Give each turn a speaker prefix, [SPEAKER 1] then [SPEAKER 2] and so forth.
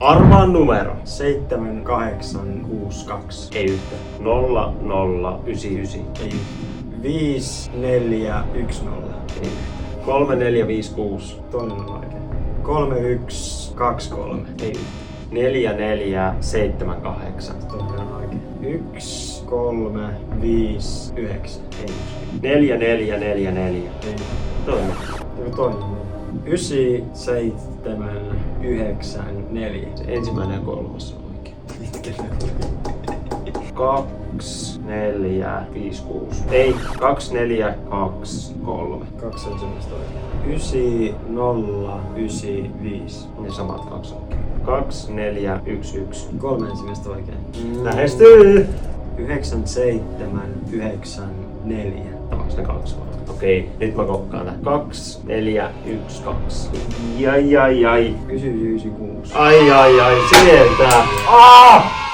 [SPEAKER 1] Arvaa numero.
[SPEAKER 2] 7862.
[SPEAKER 1] Ei yhtä. 0099.
[SPEAKER 2] Ei yhtä. 5410.
[SPEAKER 1] Ei yhtä. 3456.
[SPEAKER 2] Toinen on oikein. 3123.
[SPEAKER 1] Ei yhtä. 4478.
[SPEAKER 2] Toinen on oikein. 1359.
[SPEAKER 1] Ei yhtä. 4444.
[SPEAKER 2] Ei.
[SPEAKER 1] Toinen.
[SPEAKER 2] Joku toinen. 9794.
[SPEAKER 1] Se ensimmäinen ja kolmas on oikein.
[SPEAKER 2] Mitkä ne oli?
[SPEAKER 1] 2456. Ei, 2423.
[SPEAKER 2] Kaksi ensimmäistä oikein. 9095.
[SPEAKER 1] Ne samat kaksi oikein. 2411.
[SPEAKER 2] Kolme ensimmäistä oikein.
[SPEAKER 1] Lähestyy!
[SPEAKER 2] 9794.
[SPEAKER 1] Onks ne kaksi vai? Okei, nyt mä kokkaan tän. 2412. Jai.
[SPEAKER 2] 996.
[SPEAKER 1] Ai, sieltä!